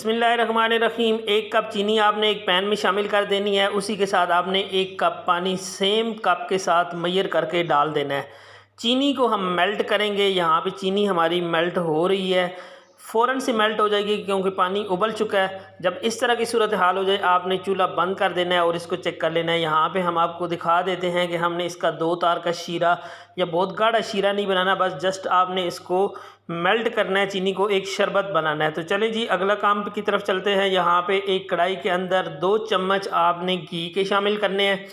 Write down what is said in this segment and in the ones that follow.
बिस्मिल्लाहिर्रहमानिर्रहीम। 1 कप चीनी आपने एक पैन में शामिल कर देनी है। उसी के साथ आपने 1 कप पानी सेम कप के साथ मैयर करके डाल देना है। चीनी को हम मेल्ट करेंगे। यहाँ पे चीनी हमारी मेल्ट हो रही है, फ़ौरन से मेल्ट हो जाएगी क्योंकि पानी उबल चुका है। जब इस तरह की सूरत हाल हो जाए आपने चूल्हा बंद कर देना है और इसको चेक कर लेना है। यहाँ पे हम आपको दिखा देते हैं कि हमने इसका 2 तार का शीरा या बहुत गाढ़ा शीरा नहीं बनाना, बस जस्ट आपने इसको मेल्ट करना है, चीनी को एक शरबत बनाना है। तो चलें जी अगला काम की तरफ चलते हैं। यहाँ पे एक कढ़ाई के अंदर 2 चम्मच आपने घी के शामिल करने हैं।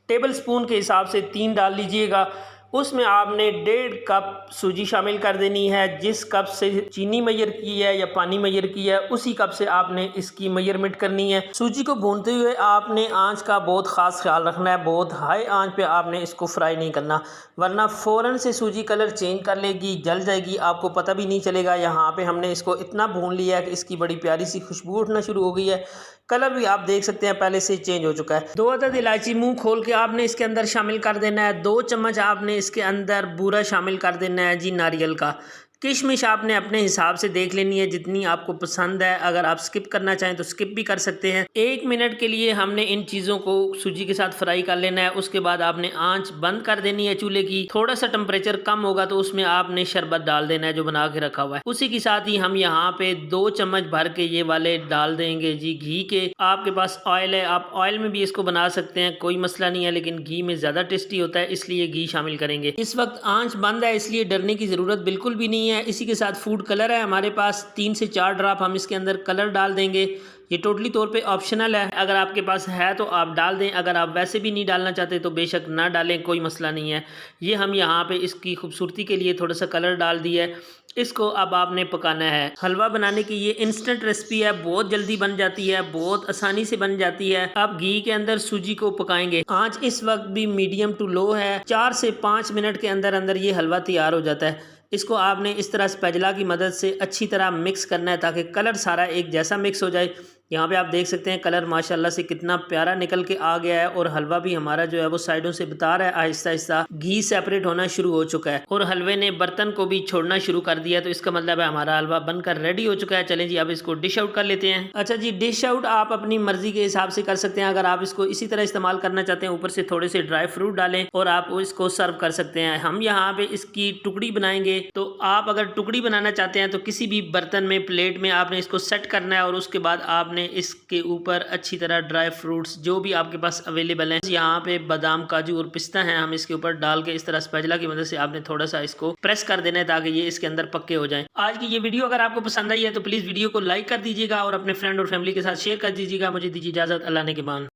टेबल स्पून के हिसाब से 3 डाल लीजिएगा। उसमें आपने 1.5 कप सूजी शामिल कर देनी है। जिस कप से चीनी मैयर की है या पानी मैयर किया है उसी कप से आपने इसकी मैयरमेंट करनी है। सूजी को भूनते हुए आपने आंच का बहुत ख़ास ख्याल रखना है। बहुत हाई आंच पे आपने इसको फ्राई नहीं करना, वरना फ़ौरन से सूजी कलर चेंज कर लेगी, जल जाएगी, आपको पता भी नहीं चलेगा। यहाँ पे हमने इसको इतना भून लिया है कि इसकी बड़ी प्यारी सी खुशबू उठना शुरू हो गई है। कलर भी आप देख सकते हैं पहले से चेंज हो चुका है। 2 अदद इलायची मुंह खोल के आपने इसके अंदर शामिल कर देना है। 2 चम्मच आपने इसके अंदर बूरा शामिल कर देना है जी नारियल का। किशमिश आपने अपने हिसाब से देख लेनी है जितनी आपको पसंद है। अगर आप स्किप करना चाहें तो स्किप भी कर सकते हैं। 1 मिनट के लिए हमने इन चीज़ों को सूजी के साथ फ्राई कर लेना है। उसके बाद आपने आंच बंद कर देनी है चूल्हे की। थोड़ा सा टेम्परेचर कम होगा तो उसमें आपने शरबत डाल देना है जो बना के रखा हुआ है। उसी के साथ ही हम यहाँ पे 2 चम्मच भर के ये वाले डाल देंगे जी घी के। आपके पास ऑयल है, आप ऑयल में भी इसको बना सकते हैं, कोई मसला नहीं है, लेकिन घी में ज़्यादा टेस्टी होता है इसलिए घी शामिल करेंगे। इस वक्त आंच बंद है इसलिए डरने की ज़रूरत बिल्कुल भी नहीं है। इसी के साथ फूड कलर है हमारे पास 3 से 4 ड्रॉप हम इसके अंदर कलर डाल देंगे। ये टोटली तौर पे ऑप्शनल है, अगर आपके पास है तो आप डाल दें, अगर आप वैसे भी नहीं डालना चाहते तो बेशक ना डालें, कोई मसला नहीं है। ये हम यहाँ पे इसकी खूबसूरती के लिए थोड़ा सा कलर डाल दिया है। इसको अब आपने पकाना है। हलवा बनाने की ये इंस्टेंट रेसिपी है, बहुत जल्दी बन जाती है, बहुत आसानी से बन जाती है। अब घी के अंदर सूजी को पकाएंगे। आंच इस वक्त भी मीडियम टू लो है। 4 से 5 मिनट के अंदर अंदर ये हलवा तैयार हो जाता है। इसको आपने इस तरह स्पैचुला की मदद से अच्छी तरह मिक्स करना है ताकि कलर सारा एक जैसा मिक्स हो जाए। यहाँ पे आप देख सकते हैं कलर माशाल्लाह से कितना प्यारा निकल के आ गया है और हलवा भी हमारा जो है वो साइडों से बता रहा है आहिस्ता आहिस्ता घी सेपरेट होना शुरू हो चुका है और हलवे ने बर्तन को भी छोड़ना शुरू कर दिया। तो इसका मतलब है हमारा हलवा बनकर रेडी हो चुका है। चलें जी अब इसको डिश आउट कर लेते हैं। अच्छा जी, डिश आउट आप अपनी मर्जी के हिसाब से कर सकते हैं। अगर आप इसको इसी तरह इस्तेमाल करना चाहते हैं ऊपर से थोड़े से ड्राई फ्रूट डालें और आप इसको सर्व कर सकते हैं। हम यहाँ पे इसकी टुकड़ी बनाएंगे, तो आप अगर टुकड़ी बनाना चाहते हैं तो किसी भी बर्तन में प्लेट में आपने इसको सेट करना है और उसके बाद आपने इसके ऊपर अच्छी तरह ड्राई फ्रूट्स जो भी आपके पास अवेलेबल हैं, यहाँ पे बादाम काजू और पिस्ता हैं, हम इसके ऊपर डाल के इस तरह स्पैचुला की मदद से आपने थोड़ा सा इसको प्रेस कर देना है ताकि ये इसके अंदर पक्के हो जाएं। आज की ये वीडियो अगर आपको पसंद आई है तो प्लीज़ वीडियो को लाइक कर दीजिएगा और अपने फ्रेंड और फैमिली के साथ शेयर कर दीजिएगा। मुझे दीजिए इजाज़त, अल्लाह ने के बाद।